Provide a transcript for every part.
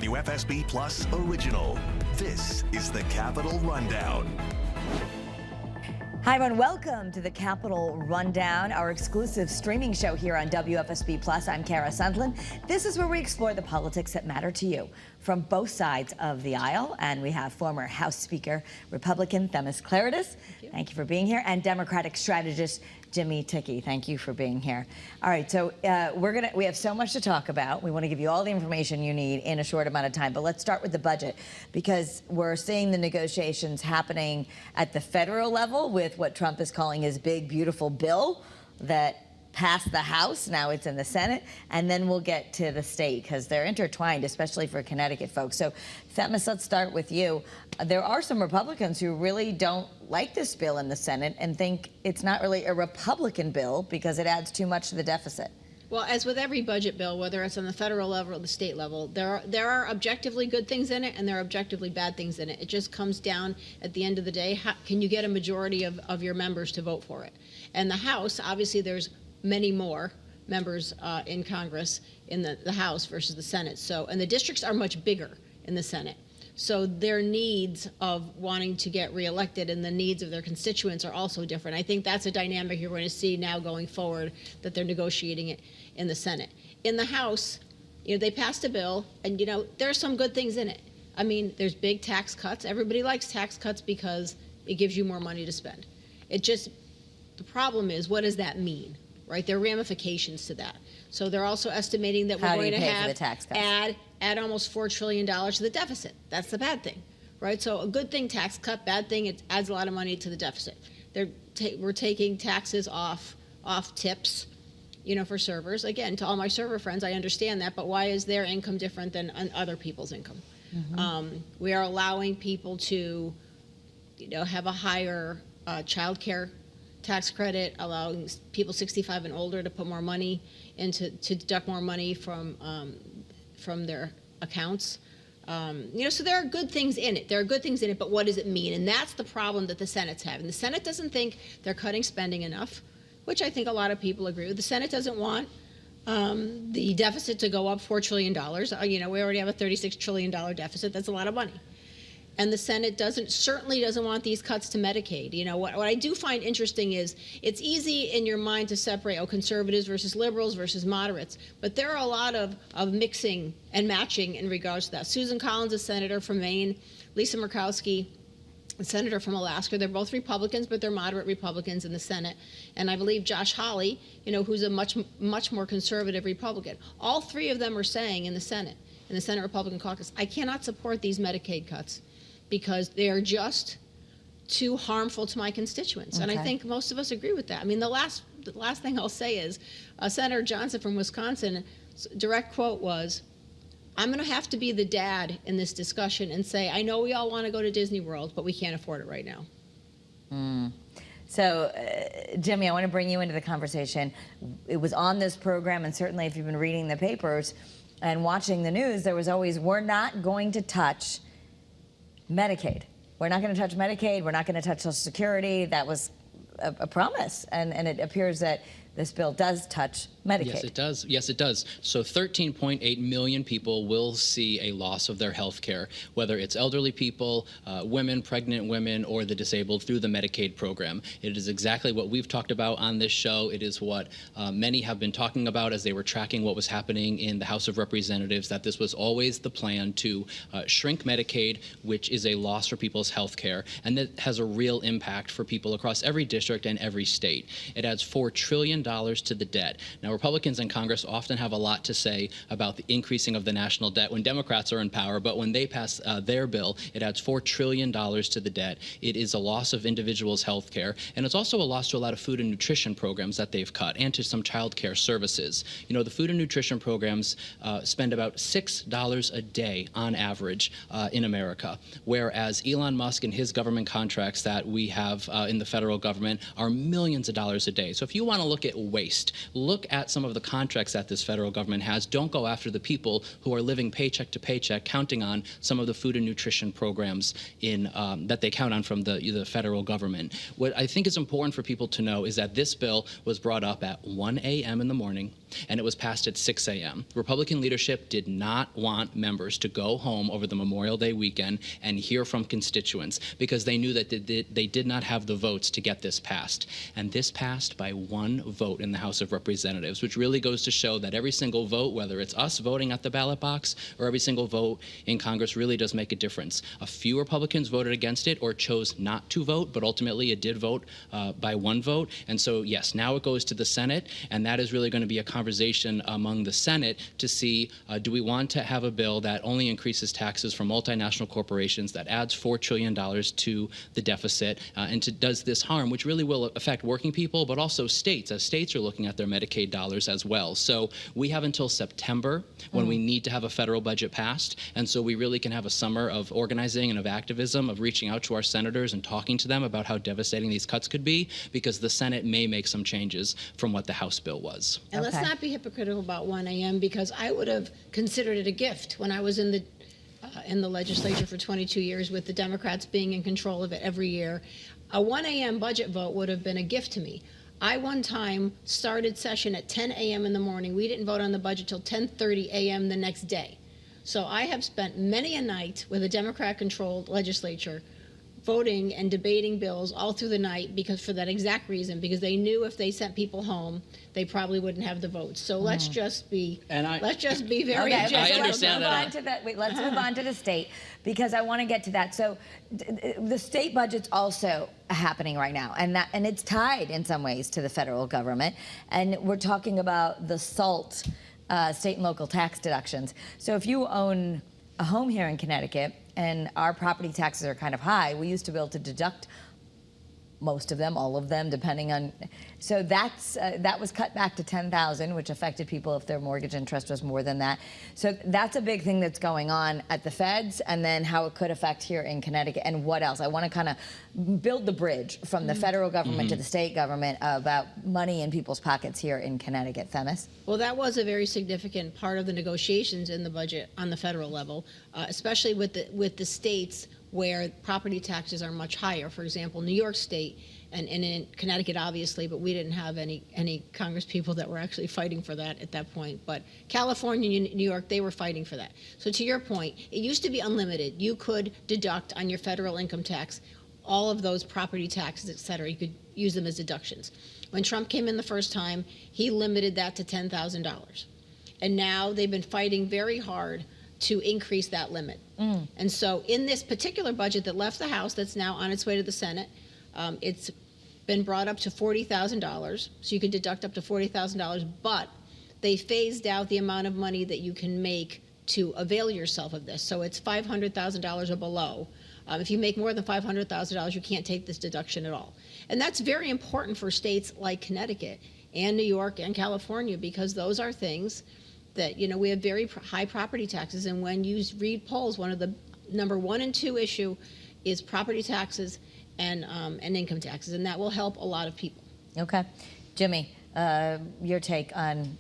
WFSB Plus original. This is the Capitol Rundown. Hi, everyone. Welcome to the Capitol Rundown, our exclusive streaming show here on WFSB Plus. I'm Kara Sundlin. This is where we explore the politics that matter to you from both sides of the aisle. And we have former House Speaker, Republican Themis Klarides. Thank you for being here. And Democratic strategist Tickey. Thank you for being here. All right, so we have so much to talk about. We want to give you all the information you need in a short amount of time. But let's start with the budget, because we're seeing the negotiations happening at the federal level with what Trump is calling his big, beautiful bill that passed the House. Now it's in the Senate. And then we'll get to the state, because they're intertwined, especially for Connecticut folks. So, Themis, let's start with you. There are some Republicans who really don't like this bill in the Senate and think it's not really a Republican bill because it adds too much to the deficit. Well, as with every budget bill, whether it's on the federal level or the state level, there are objectively good things in it and there are objectively bad things in it. It just comes down, at the end of the day, can you get a majority of your members to vote for it? And the House, obviously there's many more members in Congress in the House versus the Senate. And the districts are much bigger in the Senate. So their needs of wanting to get reelected and the needs of their constituents are also different. I think that's a dynamic you're going to see now going forward, that they're negotiating it in the Senate. In the House, they passed a bill, and there are some good things in it. I mean, there's big tax cuts. Everybody likes tax cuts because it gives you more money to spend. The problem is, what does that mean? Right? There are ramifications to that. So they're also estimating that we're going to have add almost $4 trillion to the deficit. That's the bad thing, right? So a good thing, tax cut. Bad thing, it adds a lot of money to the deficit. We're taking taxes off tips, for servers. Again, to all my server friends, I understand that, but why is their income different than other people's income? Mm-hmm. We are allowing people to, have a higher child care tax credit, allowing people 65 and older to put more money to deduct more money from their accounts. So there are good things in it. There are good things in it, but what does it mean? And that's the problem that the Senate's having. The Senate doesn't think they're cutting spending enough, which I think a lot of people agree with. The Senate doesn't want the deficit to go up $4 trillion. We already have a $36 trillion deficit. That's a lot of money. And the Senate certainly doesn't want these cuts to Medicaid. What I do find interesting is it's easy in your mind to separate conservatives versus liberals versus moderates, but there are a lot of mixing and matching in regards to that. Susan Collins, a senator from Maine, Lisa Murkowski, a senator from Alaska. They're both Republicans, but they're moderate Republicans in the Senate. And I believe Josh Hawley, who's a much more conservative Republican. All three of them are saying in the Senate Republican caucus, I cannot support these Medicaid cuts, because they are just too harmful to my constituents. Okay. And I think most of us agree with that. I mean, the last thing I'll say is Senator Johnson from Wisconsin, direct quote was, I'm going to have to be the dad in this discussion and say, I know we all want to go to Disney World, but we can't afford it right now. So, Jimmy, I want to bring you into the conversation. It was on this program, and certainly if you've been reading the papers and watching the news, there was always, we're not going to touch Medicaid. We're not going to touch Medicaid. We're not going to touch Social Security. That was a promise. And it appears that this bill does touch Medicaid. Yes, it does. Yes, it does. So 13.8 million people will see a loss of their health care, whether it's elderly people, women, pregnant women, or the disabled, through the Medicaid program. It is exactly what we've talked about on this show. It is what many have been talking about as they were tracking what was happening in the House of Representatives, that this was always the plan to shrink Medicaid, which is a loss for people's health care, and that has a real impact for people across every district and every state. It adds $4 trillion to the debt. Now, Republicans in Congress often have a lot to say about the increasing of the national debt when Democrats are in power, but when they pass their bill, it adds $4 trillion to the debt. It is a loss of individuals' health care, and it's also a loss to a lot of food and nutrition programs that they've cut, and to some child care services. The food and nutrition programs spend about $6 a day on average in America, whereas Elon Musk and his government contracts that we have in the federal government are millions of dollars a day. So if you want to look at waste, look at some of the contracts that this federal government has. Don't go after the people who are living paycheck to paycheck, counting on some of the food and nutrition programs that they count on from the federal government. What I think is important for people to know is that this bill was brought up at 1 a.m. in the morning. and it was passed at 6 a.m. Republican leadership did not want members to go home over the Memorial Day weekend and hear from constituents because they knew that they did not have the votes to get this passed. And this passed by one vote in the House of Representatives, which really goes to show that every single vote, whether it's us voting at the ballot box or every single vote in Congress, really does make a difference. A few Republicans voted against it or chose not to vote, but ultimately it did vote by one vote. And so, yes, now it goes to the Senate, and that is really going to be a conversation among the Senate to see, do we want to have a bill that only increases taxes for multinational corporations, that adds $4 trillion to the deficit, and does this harm, which really will affect working people, but also states, as states are looking at their Medicaid dollars as well. So we have until September when we need to have a federal budget passed, and so we really can have a summer of organizing and of activism, of reaching out to our senators and talking to them about how devastating these cuts could be, because the Senate may make some changes from what the House bill was. And let's not be hypocritical about 1 a.m. because I would have considered it a gift when I was in the legislature for 22 years with the Democrats being in control of it every year. A 1 a.m. budget vote would have been a gift to me. I one time started session at 10 a.m. in the morning. We didn't vote on the budget till 10:30 a.m. the next day. So I have spent many a night with a Democrat-controlled legislature voting and debating bills all through the night because for that exact reason, because they knew if they sent people home, they probably wouldn't have the votes. So let's just be very objective. I understand that. Let's move on to the state, because I want to get to that. So the state budget's also happening right now, and it's tied in some ways to the federal government. And we're talking about the SALT, state and local tax deductions. So if you own a home here in Connecticut, and our property taxes are kind of high, we used to be able to deduct most of them, all of them, depending on. So that was cut back to $10,000, which affected people if their mortgage interest was more than that. So that's a big thing that's going on at the feds, and then how it could affect here in Connecticut, and what else. I want to kind of build the bridge from the federal government to the state government about money in people's pockets here in Connecticut. Themis? Well, that was a very significant part of the negotiations in the budget on the federal level, especially with the states where property taxes are much higher. For example, New York State and in Connecticut, obviously, but we didn't have any Congress people that were actually fighting for that at that point. But California and New York, they were fighting for that. So to your point, it used to be unlimited. You could deduct on your federal income tax all of those property taxes, et cetera. You could use them as deductions. When Trump came in the first time, he limited that to $10,000. And now they've been fighting very hard to increase that limit. And so in this particular budget that left the House, that's now on its way to the Senate, it's been brought up to $40,000, so you can deduct up to $40,000, but they phased out the amount of money that you can make to avail yourself of this. So it's $500,000 or below. If you make more than $500,000, you can't take this deduction at all. And that's very important for states like Connecticut and New York and California, because those are things that, you know, we have very high property taxes, and when you read polls, one of the number 1 and 2 issue is property taxes and income taxes, and that will help a lot of people. Okay. Jimmy, your take on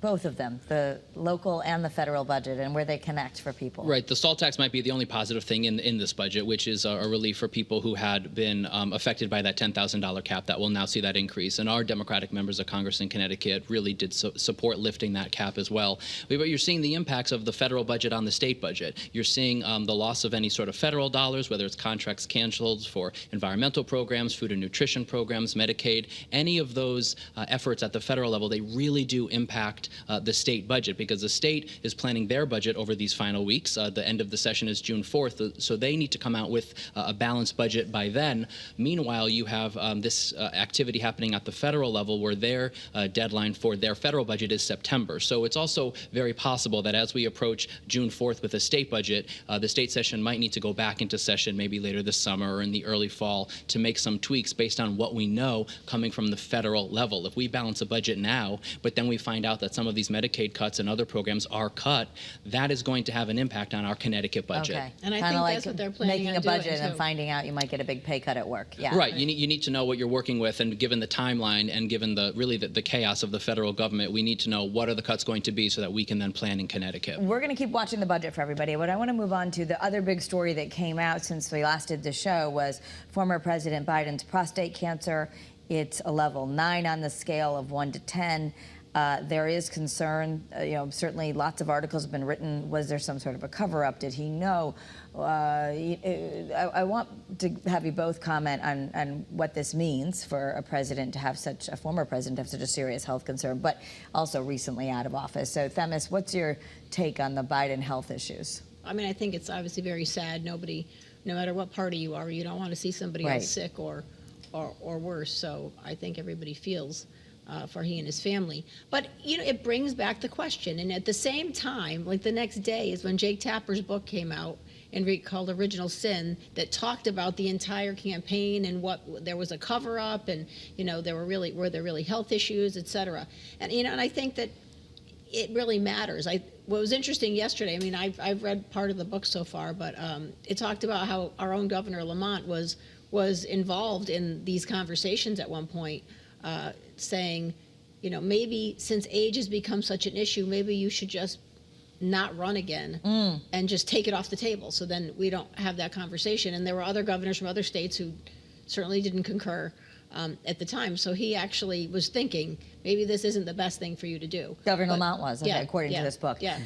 both of them, the local and the federal budget, and where they connect for people. Right. The SALT tax might be the only positive thing in this budget, which is a relief for people who had been affected by that $10,000 cap that will now see that increase. And our Democratic members of Congress in Connecticut really did support lifting that cap as well. But you're seeing the impacts of the federal budget on the state budget. You're seeing the loss of any sort of federal dollars, whether it's contracts canceled for environmental programs, food and nutrition programs, Medicaid, any of those efforts at the federal level, they really do impact the state budget, because the state is planning their budget over these final weeks. The end of the session is June 4th, so they need to come out with a balanced budget by then. Meanwhile, you have this activity happening at the federal level, where their deadline for their federal budget is September. So it's also very possible that as we approach June 4th with a state budget, the state session might need to go back into session maybe later this summer or in the early fall to make some tweaks based on what we know coming from the federal level. If we balance a budget now, but then we find out that some of these Medicaid cuts and other programs are cut, that is going to have an impact on our Connecticut budget. Okay. And I Kinda think like that's what they're planning making on a budget doing, and too. finding out you might get a big pay cut at work. Yeah. Right. You need to know what you're working with, and given the timeline and given the chaos of the federal government, we need to know what are the cuts going to be so that we can then plan in Connecticut. We're going to keep watching the budget for everybody, but I want to move on to the other big story that came out since we last did the show was former President Biden's prostate cancer. It's a level 9 on the scale of 1 to 10. There is concern, certainly lots of articles have been written. Was there some sort of a cover-up? Did he know? I want to have you both comment on what this means for a president to have a former president to have such a serious health concern, but also recently out of office. So Themis, what's your take on the Biden health issues? I mean, I think it's obviously very sad. Nobody, no matter what party you are, you don't want to see somebody else sick or worse. So I think everybody feels for he and his family. But, it brings back the question. And at the same time, like the next day is when Jake Tapper's book came out called Original Sin, that talked about the entire campaign and what there was a cover-up, and were there really health issues, et cetera. And and I think that it really matters. What was interesting yesterday, I mean, I've read part of the book so far, but it talked about how our own Governor Lamont was involved in these conversations at one point, saying, maybe since age has become such an issue, maybe you should just not run again and just take it off the table. So then we don't have that conversation. And there were other governors from other states who certainly didn't concur at the time. So he actually was thinking, maybe this isn't the best thing for you to do. Governor Lamont was, according to this book. Yeah.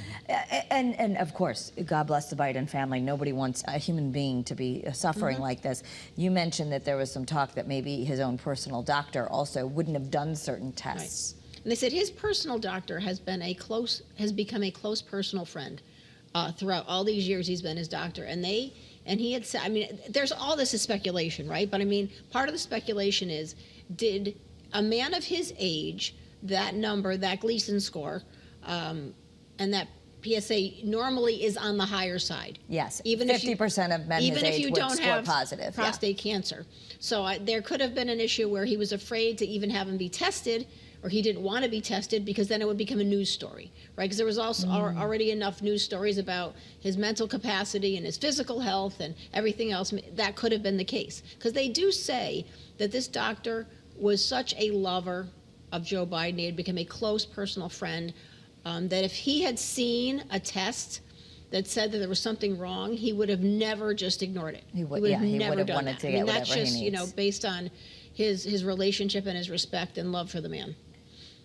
And of course, God bless the Biden family. Nobody wants a human being to be suffering like this. You mentioned that there was some talk that maybe his own personal doctor also wouldn't have done certain tests. Right. And they said his personal doctor has become a close personal friend throughout all these years he's been his doctor. And he had said, I mean, there's all this is speculation, right? But I mean, part of the speculation is, did a man of his age, that number, that Gleason score, and that PSA normally is on the higher side. Yes, even 50% of men his age would score positive. Prostate cancer. So there could have been an issue where he was afraid to even have him be tested, or he didn't want to be tested, because then it would become a news story, right? Because there was also already enough news stories about his mental capacity and his physical health and everything else. That could have been the case. Because they do say that this doctor was such a lover of Joe Biden, he had become a close personal friend, that if he had seen a test that said that there was something wrong, he would have never just ignored it. He would have never done that. To get that's whatever just, he needs. based on his relationship and his respect and love for the man.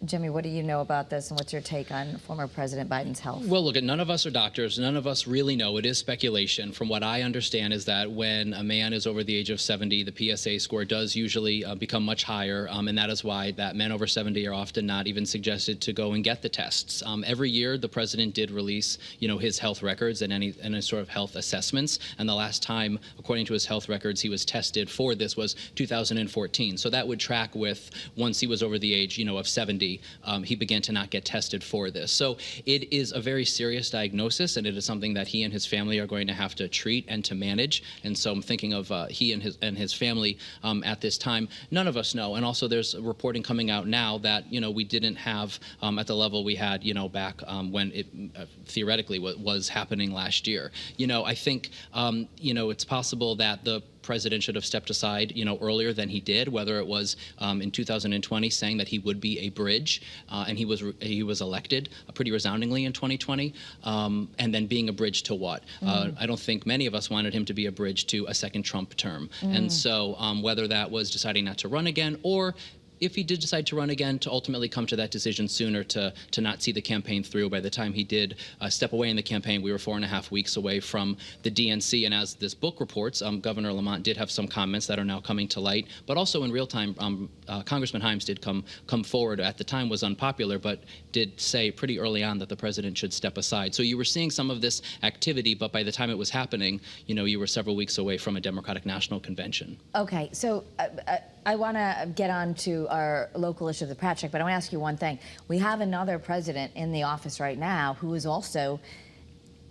Jimmy, what do you know about this, and what's your take on former President Biden's health? Well, look, none of us are doctors. None of us really know. It is speculation. From what I understand is that when a man is over the age of 70, the PSA score does usually become much higher, and that is why that men over 70 are often not even suggested to go and get the tests. Every year, the president did release, his health records and any sort of health assessments, and the last time, according to his health records, he was tested for this was 2014. So that would track with once he was over the age, of 70. He began to not get tested for this. So it is a very serious diagnosis, and it is something that he and his family are going to have to treat and to manage. And so I'm thinking of he and his family at this time. None of us know. And also there's reporting coming out now that, we didn't have at the level we had, back when it theoretically was happening last year. I think, it's possible that the president should have stepped aside, earlier than he did, whether it was in 2020 saying that he would be a bridge, and he was elected pretty resoundingly in 2020, and then being a bridge to what? I don't think many of us wanted him to be a bridge to a second Trump term. And so whether that was deciding not to run again, or if he did decide to run again, to ultimately come to that decision sooner, to not see the campaign through. By the time he did step away in the campaign, we were 4.5 weeks away from the DNC. And as this book reports, Governor Lamont did have some comments that are now coming to light. But also in real time, Congressman Himes did come forward. At the time was unpopular, but did say pretty early on that the president should step aside. So you were seeing some of this activity, but by the time it was happening, you were several weeks away from a Democratic National Convention. Okay, so I want to get on to our local issue of the Pratt check, but I want to ask you one thing. We have another president in the office right now who is also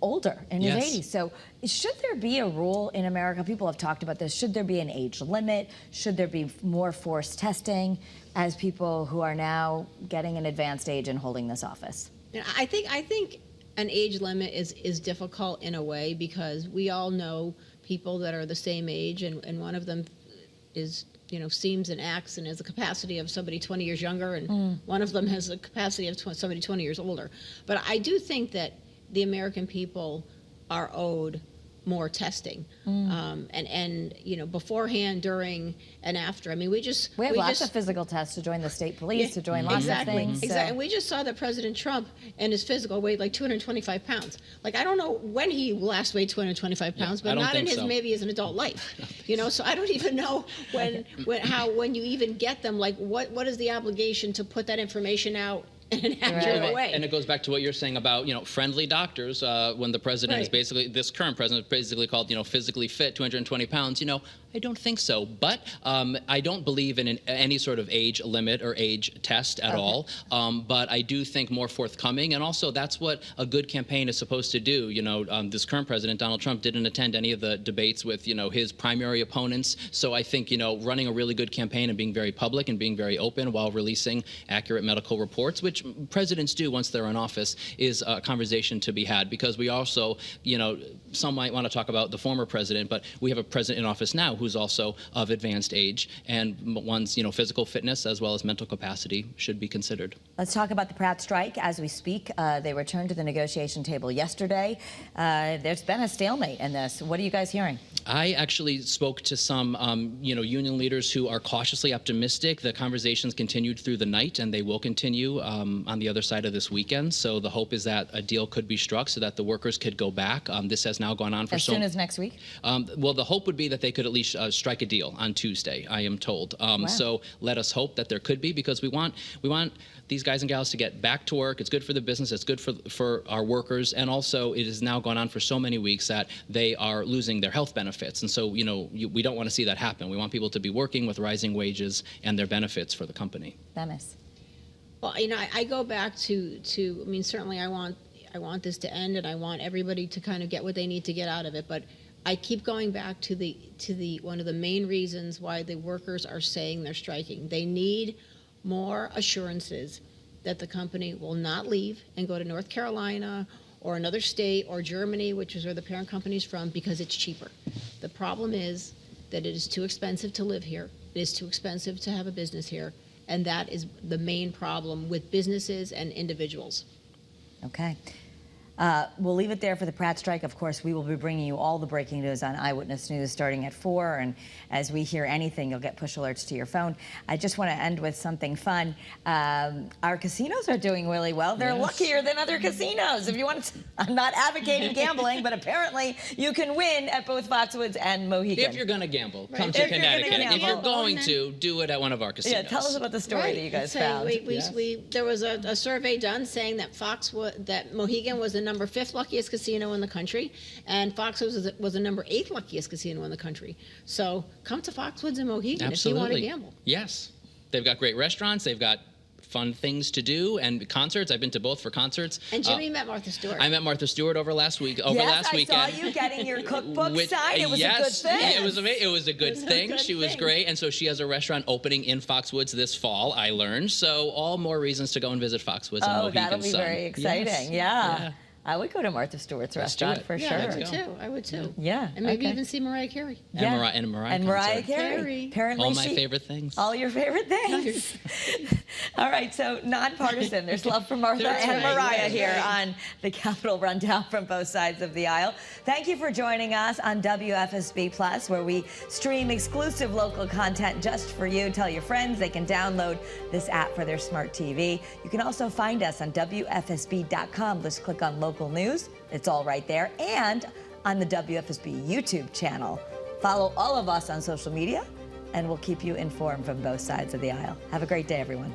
older, in his 80s. So should there be a rule in America? People have talked about this. Should there be an age limit? Should there be more forced testing as people who are now getting an advanced age and holding this office? I think an age limit is difficult in a way, because we all know people that are the same age, and one of them is, seems and acts and has the capacity of somebody 20 years younger, and one of them has the capacity of somebody 20 years older. But I do think that the American people are owed more testing, and beforehand, during, and after. I mean, we have lots of physical tests to join the state police, to join lots of things. Exactly. And we just saw that President Trump and his physical weighed like 225 pounds. Like, I don't know when he last weighed 225 pounds, but not in his maybe as an adult life. So I don't even know when you even get them. Like, what is the obligation to put that information out in an accurate way? And it goes back to what you're saying about, friendly doctors. When the president is basically, this current president is basically called, physically fit, 220 pounds. I don't think so. But I don't believe in any sort of age limit or age test at all. But I do think more forthcoming. And also, that's what a good campaign is supposed to do. This current president, Donald Trump, didn't attend any of the debates with, his primary opponents. So I think, running a really good campaign and being very public and being very open while releasing accurate medical reports, which presidents do once they're in office, is a conversation to be had. Because we also, some might want to talk about the former president, but we have a president in office now who's also of advanced age, and one's physical fitness as well as mental capacity should be considered. Let's talk about the Pratt strike as we speak. They returned to the negotiation table yesterday. There's been a stalemate in this. What are you guys hearing? I actually spoke to some union leaders who are cautiously optimistic. The conversations continued through the night, and they will continue on the other side of this weekend. So the hope is that a deal could be struck so that the workers could go back. This has now gone on for as soon as next week? Well, the hope would be that they could at least strike a deal on Tuesday, I am told. Wow. So let us hope that there could be, because we want these guys and gals to get back to work. It's good for the business. It's good for our workers. And also, it has now gone on for so many weeks that they are losing their health benefits. And so, we don't want to see that happen. We want people to be working with rising wages and their benefits for the company. Themis. Well, I go back to I mean, certainly I want this to end, and I want everybody to kind of get what they need to get out of it. But I keep going back to the one of the main reasons why the workers are saying they're striking. They need more assurances that the company will not leave and go to North Carolina or another state or Germany, which is where the parent company is from, because it's cheaper. The problem is that it is too expensive to live here. It is too expensive to have a business here. And that is the main problem with businesses and individuals. Okay. We'll leave it there for the Pratt strike. Of course, we will be bringing you all the breaking news on Eyewitness News starting at 4. And as we hear anything, you'll get push alerts to your phone. I just want to end with something fun. Our casinos are doing really well. They're luckier than other casinos. If you want to, I'm not advocating gambling, but apparently you can win at both Foxwoods and Mohegan. If you're going to gamble, come to Connecticut. If you're going to, do it at one of our casinos. Yeah, tell us about the story that you guys found. There was a survey done saying that Mohegan was the number 5th luckiest casino in the country, and Foxwoods was the number 8th luckiest casino in the country. So come to Foxwoods and Mohegan if you want to gamble. Yes. They've got great restaurants. They've got fun things to do and concerts. I've been to both for concerts. And Jimmy met Martha Stewart. I met Martha Stewart over last weekend. I saw you getting your cookbook signed. It was a good thing. It was a good thing. She was great. And so she has a restaurant opening in Foxwoods this fall, I learned. So all more reasons to go and visit Foxwoods and Mohegan. That'll be very exciting. Yeah. I would go to Martha Stewart's restaurant for sure. I would too. Yeah. And maybe even see Mariah Carey. Yeah. And Mariah Carey. Apparently all my favorite things. All your favorite things. All right, so nonpartisan. There's love for Martha and Mariah here on the Capitol Rundown from both sides of the aisle. Thank you for joining us on WFSB Plus, where we stream exclusive local content just for you. Tell your friends they can download this app for their smart TV. You can also find us on WFSB.com. Just click on local news. It's all right there. And on the WFSB YouTube channel. Follow all of us on social media, and we'll keep you informed from both sides of the aisle. Have a great day, everyone.